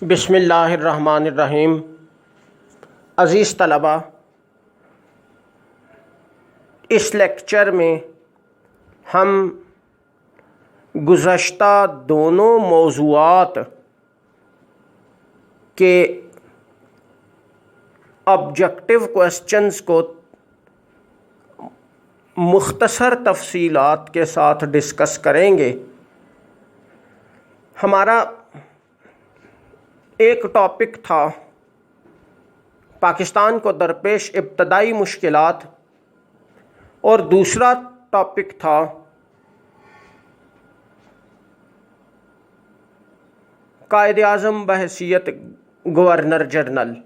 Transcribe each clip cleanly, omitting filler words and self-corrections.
बिस्मिल्लाहिर्रहमानिर्रहीम। अज़ीज़ तलबा, इस लेक्चर में हम गुज़श्ता दोनों मौज़ूआत के ऑब्जेक्टिव क्वेश्चंस को मुख्तसर तफसीलात के साथ डिस्कस करेंगे। हमारा एक टॉपिक था पाकिस्तान को दरपेश इब्तदाई मुश्किलात और दूसरा टॉपिक था कायद-ए-आज़म बहैसियत गवर्नर जनरल।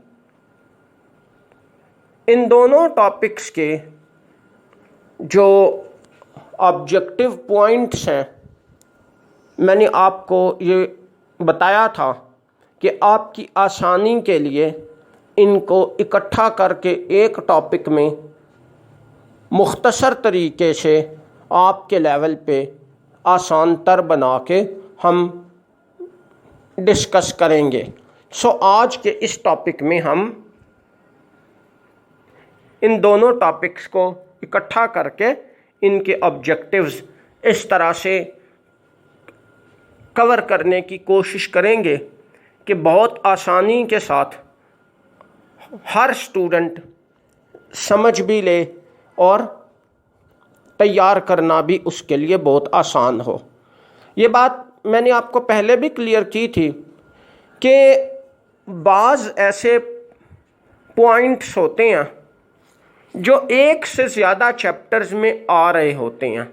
इन दोनों टॉपिक्स के जो ऑब्जेक्टिव पॉइंट्स हैं, मैंने आपको ये बताया था कि आपकी आसानी के लिए इनको इकट्ठा करके एक टॉपिक में मुख्तसर तरीके से आपके लेवल पे आसान तर बना के हम डिस्कस करेंगे। आज के इस टॉपिक में हम इन दोनों टॉपिक्स को इकट्ठा करके इनके ऑब्जेक्टिव्स इस तरह से कवर करने की कोशिश करेंगे कि बहुत आसानी के साथ हर स्टूडेंट समझ भी ले और तैयार करना भी उसके लिए बहुत आसान हो। ये बात मैंने आपको पहले भी क्लियर की थी कि बाज़ ऐसे पॉइंट्स होते हैं जो एक से ज़्यादा चैप्टर्स में आ रहे होते हैं।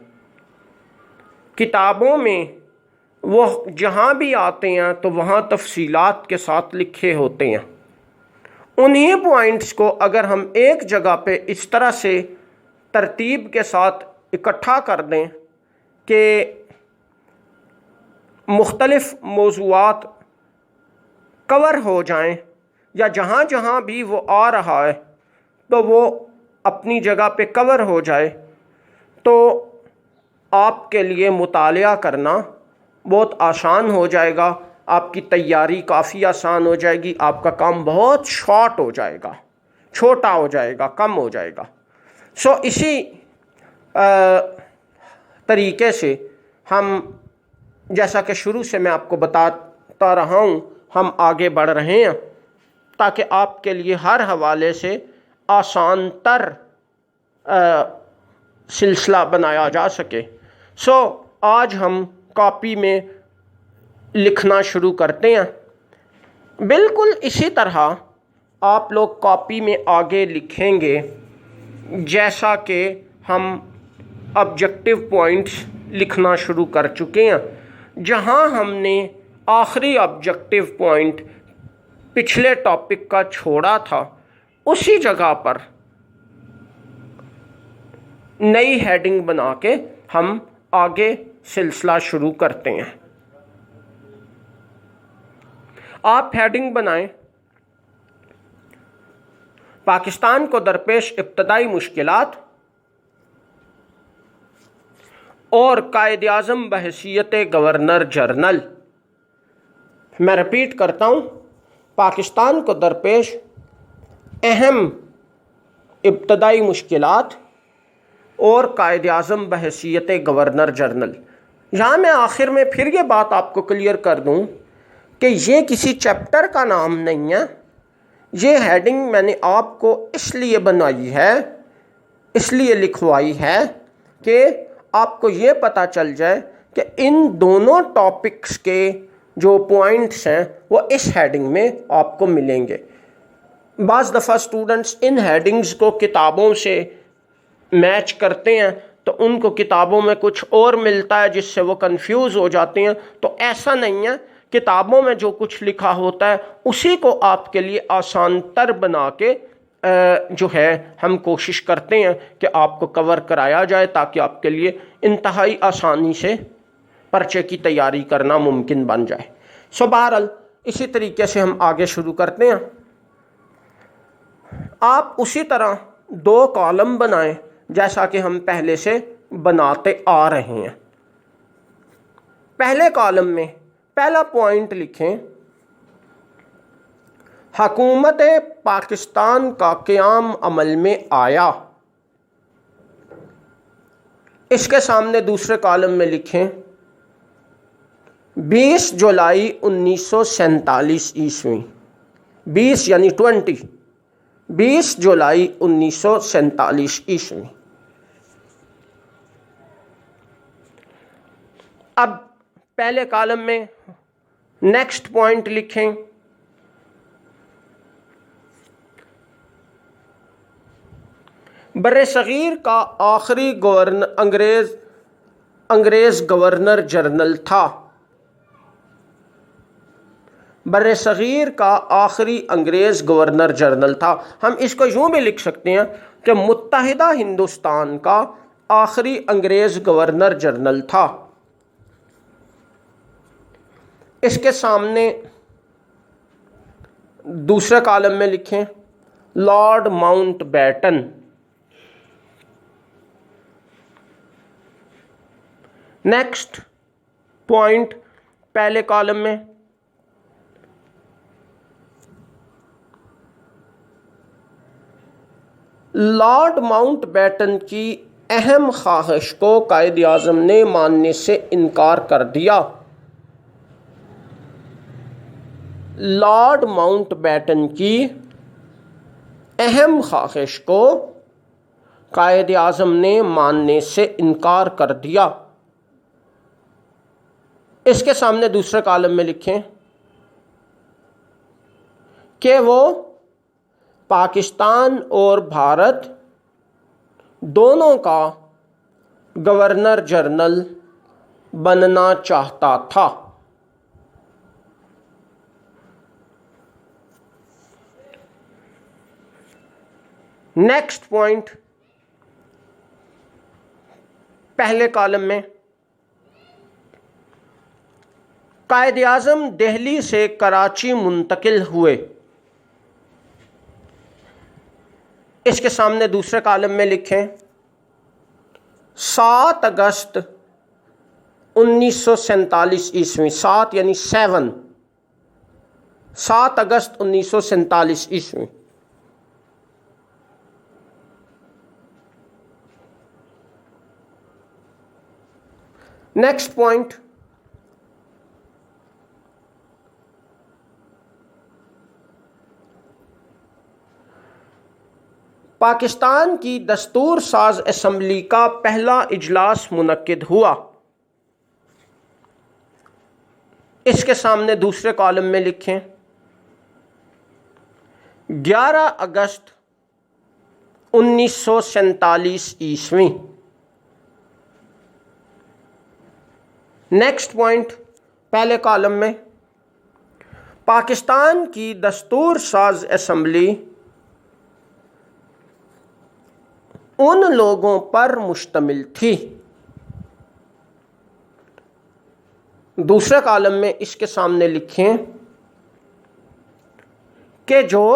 किताबों में वो जहाँ भी आते हैं तो वहाँ तफसीलात के साथ लिखे होते हैं। उन्हीं पॉइंट्स को अगर हम एक जगह पे इस तरह से तरतीब के साथ इकट्ठा कर दें कि मुख्तलिफ मौज़ूआत कवर हो जाएं, या जहाँ जहाँ भी वो आ रहा है तो वो अपनी जगह पे कवर हो जाए, तो आपके लिए मुतालिया करना बहुत आसान हो जाएगा। आपकी तैयारी काफ़ी आसान हो जाएगी। आपका काम बहुत शॉर्ट हो जाएगा, छोटा हो जाएगा, कम हो जाएगा। इसी तरीके से हम, जैसा कि शुरू से मैं आपको बताता रहा हूँ, हम आगे बढ़ रहे हैं ताकि आपके लिए हर हवाले से आसान तर सिलसिला बनाया जा सके। आज हम कॉपी में लिखना शुरू करते हैं। बिल्कुल इसी तरह आप लोग कॉपी में आगे लिखेंगे जैसा कि हम ऑब्जेक्टिव पॉइंट्स लिखना शुरू कर चुके हैं। जहां हमने आखिरी ऑब्जेक्टिव पॉइंट पिछले टॉपिक का छोड़ा था, उसी जगह पर नई हेडिंग बना के हम आगे सिलसिला शुरू करते हैं। आप हेडिंग बनाएं, पाकिस्तान को दरपेश इब्तदाई मुश्किलात और कायद-ए-आज़म बहैसियत गवर्नर जनरल। मैं रिपीट करता हूँ, पाकिस्तान को दरपेश अहम इब्तदाई मुश्किलात और कायद-ए-आज़म बहैसियत गवर्नर जनरल। यहाँ मैं आखिर में फिर ये बात आपको क्लियर कर दूँ कि ये किसी चैप्टर का नाम नहीं है। ये हेडिंग मैंने आपको इसलिए बनाई है, इसलिए लिखवाई है कि आपको ये पता चल जाए कि इन दोनों टॉपिक्स के जो पॉइंट्स हैं वो इस हेडिंग में आपको मिलेंगे। बाज़ दफ़ा स्टूडेंट्स इन हेडिंग्स को किताबों से मैच करते हैं तो उनको किताबों में कुछ और मिलता है जिससे वो कंफ्यूज हो जाते हैं। तो ऐसा नहीं है, किताबों में जो कुछ लिखा होता है उसी को आपके लिए आसान तर बना के जो है हम कोशिश करते हैं कि आपको कवर कराया जाए ताकि आपके लिए इंतहाई आसानी से पर्चे की तैयारी करना मुमकिन बन जाए। बहरहाल इसी तरीके से हम आगे शुरू करते हैं। आप उसी तरह दो कॉलम बनाएं जैसा कि हम पहले से बनाते आ रहे हैं। पहले कॉलम में पहला पॉइंट लिखें हुकूमत पाकिस्तान का क़याम अमल में आया। इसके सामने दूसरे कॉलम में लिखें 20 जुलाई 1947 ईस्वी। 20 यानी 20 जुलाई 1947 ईस्वी। अब पहले कॉलम में नेक्स्ट पॉइंट लिखें बर्र-ए-सग़ीर का आखिरी अंग्रेज़ गवर्नर जनरल था। बर्र-ए-सग़ीर का आखिरी अंग्रेज़ गवर्नर जनरल था। हम इसको यूँ भी लिख सकते हैं कि मुत्तहिदा हिंदुस्तान का आखिरी अंग्रेज़ गवर्नर जनरल था। इसके सामने दूसरे कॉलम में लिखें लॉर्ड माउंटबेटन। नेक्स्ट पॉइंट पहले कॉलम में लॉर्ड माउंटबेटन की अहम ख्वाहिश को कायद-ए-आज़म ने मानने से इनकार कर दिया। लॉर्ड माउंटबेटन की अहम ख्वाहिश को कायद-ए-आज़म ने मानने से इनकार कर दिया। इसके सामने दूसरे कॉलम में लिखें कि वो पाकिस्तान और भारत दोनों का गवर्नर जनरल बनना चाहता था। नेक्स्ट पॉइंट पहले कॉलम में कायद-ए-आज़म दिल्ली से कराची मुंतकिल हुए। इसके सामने दूसरे कॉलम में लिखें 7 अगस्त 1947 ईस्वी। 7 यानी 7 अगस्त 1947 ईस्वी। नेक्स्ट पॉइंट पाकिस्तान की दस्तूर साज असम्बली का पहला इजलास मुनक्किद हुआ। इसके सामने दूसरे कॉलम में लिखें 11 अगस्त 1947 ईस्वी। नेक्स्ट पॉइंट पहले कॉलम में पाकिस्तान की दस्तूर साज असम्बली उन लोगों पर मुश्तमिल थी। दूसरे कॉलम में इसके सामने लिखें कि जो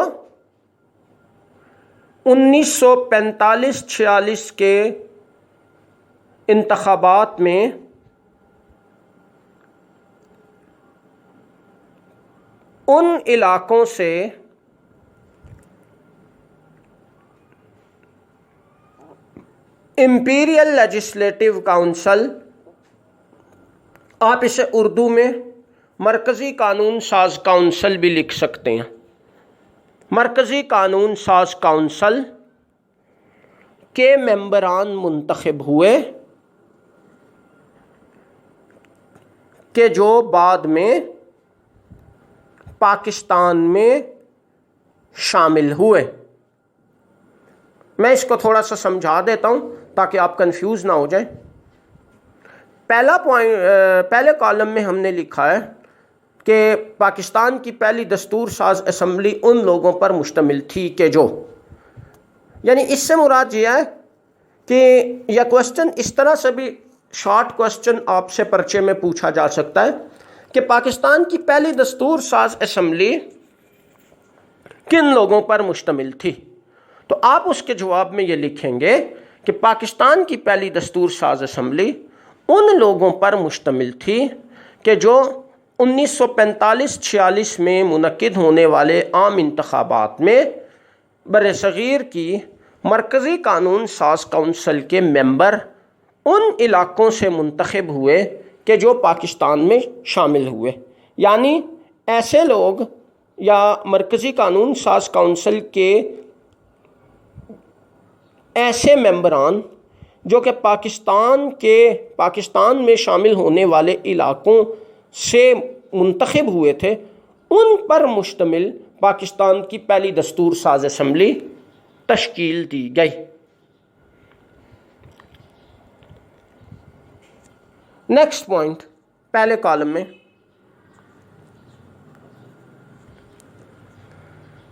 1945-46 के इंतखाबात में उन इलाकों से इंपीरियल लेजिस्लेटिव काउंसिल, आप इसे उर्दू में मरकज़ी कानून साज काउंसिल भी लिख सकते हैं, मरकज़ी कानून साज काउंसिल के मेंबरान मुंतखब हुए कि जो बाद में पाकिस्तान में शामिल हुए। मैं इसको थोड़ा सा समझा देता हूँ ताकि आप कंफ्यूज ना हो जाए। पहला पॉइंट पहले कॉलम में हमने लिखा है कि पाकिस्तान की पहली दस्तूर साज असम्बली उन लोगों पर मुश्तमिल थी कि जो, यानी इससे मुराद ये है कि यह क्वेश्चन इस तरह से भी शॉर्ट क्वेश्चन आपसे पर्चे में पूछा जा सकता है कि पाकिस्तान की पहली दस्तूर साज असम्बली किन लोगों पर मुश्तमिल थी। तो आप उसके जवाब में ये लिखेंगे कि पाकिस्तान की पहली दस्तूर साज असम्बली उन लोगों पर मुश्तमिल थी कि जो 1945-46 में मुनक्किद होने वाले आम इंतखाबात में बरसग़ीर की मरकज़ी कानून साज कौंसिल के मेंबर उन इलाक़ों से मुंतखब हुए कि जो पाकिस्तान में शामिल हुए, यानी ऐसे लोग या मरकज़ी कानून साज कौंसिल के ऐसे मेंबरान जो कि पाकिस्तान में शामिल होने वाले इलाक़ों से मुंतखब हुए थे, उन पर मुश्तमिल पाकिस्तान की पहली दस्तूर साज असम्बली तश्कील दी गई। नेक्स्ट पॉइंट पहले कॉलम में,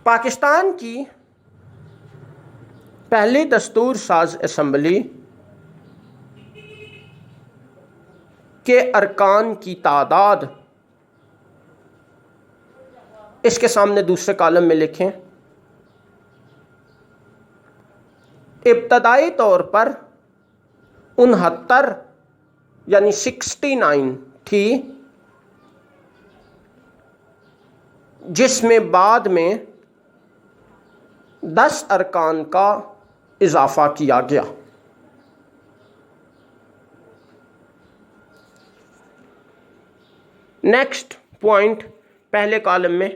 पाकिस्तान की पहली दस्तूर साज असम्बली के अरकान की तादाद इसके सामने दूसरे कॉलम में लिखें। इब्तदाई तौर पर 69 यानी 69 थी, जिसमें बाद में 10 अरकान का इजाफा किया गया। नेक्स्ट पॉइंट पहले कॉलम में,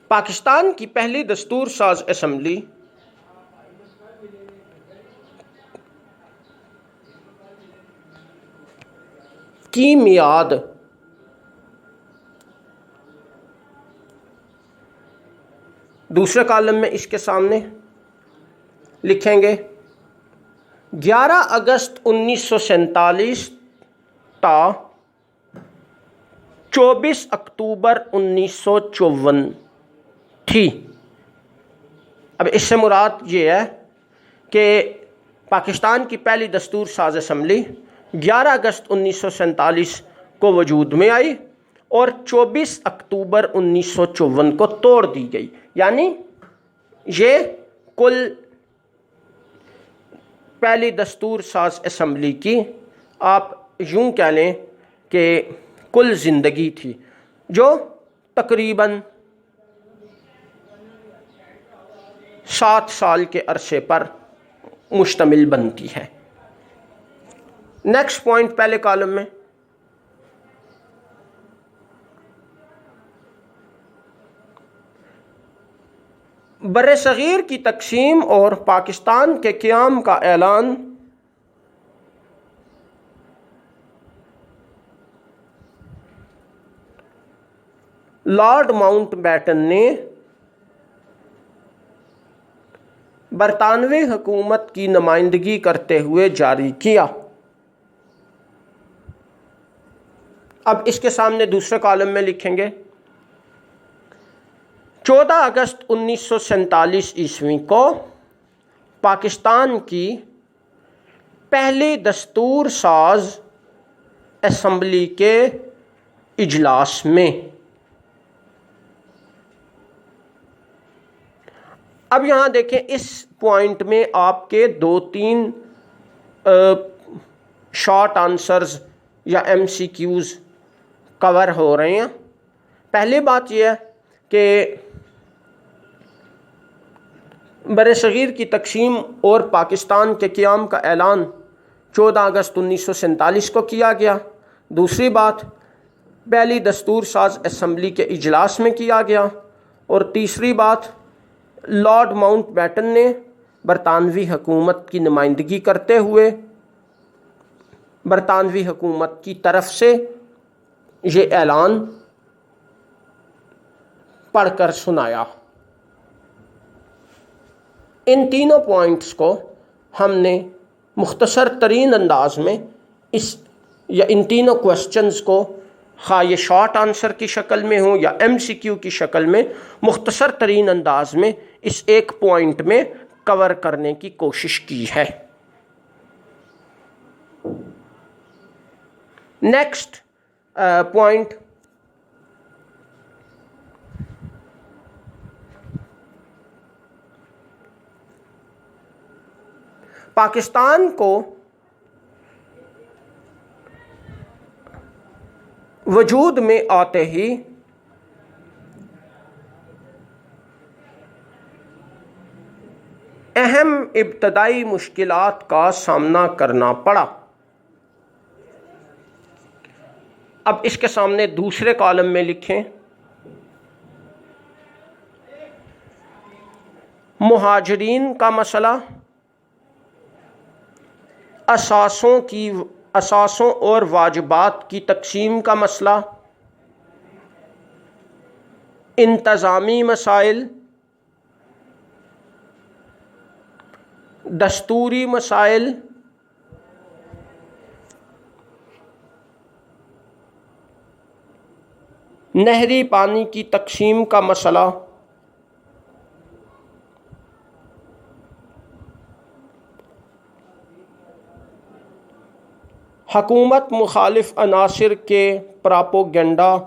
पाकिस्तान की पहली दस्तूर साज असम्बली की मियाद दूसरे कॉलम में इसके सामने लिखेंगे 11 अगस्त 1947 ता 24 अक्टूबर 1954 थी। अब इससे मुराद ये है कि पाकिस्तान की पहली दस्तूर साज असम्बली 11 अगस्त 1947 को वजूद में आई और 24 अक्टूबर 1954 को तोड़ दी गई, यानी ये कुल पहली दस्तूर साज असम्बली की आप यूँ कह लें कि कुल ज़िंदगी थी, जो तकरीबन 7 साल के अरसे पर मुश्तमिल बनती है। नेक्स्ट पॉइंट पहले कॉलम में, बर्र-ए-सग़ीर की तक़सीम और पाकिस्तान के क़याम का ऐलान लॉर्ड माउंटबेटन ने बरतानवी हुकूमत की नुमाइंदगी करते हुए जारी किया। अब इसके सामने दूसरे कॉलम में लिखेंगे 14 अगस्त 1947 ईस्वी को पाकिस्तान की पहली दस्तूर साज असम्बली के इजलास में। अब यहाँ देखें, इस पॉइंट में आपके 2-3 शॉर्ट आंसर्स या MCQs कवर हो रहे हैं। पहली बात यह है कि बर्र-ए-सग़ीर की तक़सीम और पाकिस्तान के क़याम का ऐलान 14 अगस्त 1947 को किया गया। दूसरी बात, पहली दस्तूर साज असम्बली के इजलास में किया गया। और तीसरी बात, लॉर्ड माउंटबेटन ने बरतानवी हुकूमत की नुमाइंदगी करते हुए बरतानवी हुकूमत की तरफ से ये ऐलान पढ़कर सुनाया। इन तीनों पॉइंट्स को हमने मुख्तसर तरीन अंदाज में इन तीनों क्वेश्चंस को, ख़ाँ ये शॉर्ट आंसर की शक्ल में हो या MCQ की शक्ल में, मुख्तसर तरीन अंदाज में इस एक पॉइंट में कवर करने की कोशिश की है। नेक्स्ट पॉइंट, पाकिस्तान को वजूद में आते ही अहम इब्तदाई मुश्किलात का सामना करना पड़ा। अब इसके सामने दूसरे कॉलम में लिखें, मुहाजिरीन का मसला, असासों और वाजिबात की तकसीम का मसला, इंतज़ामी मसाइल, दस्तूरी मसाइल, नहरी पानी की तकसीम का मसला, हकूमत मुखालिफ अनासिर के प्रोपेगेंडा,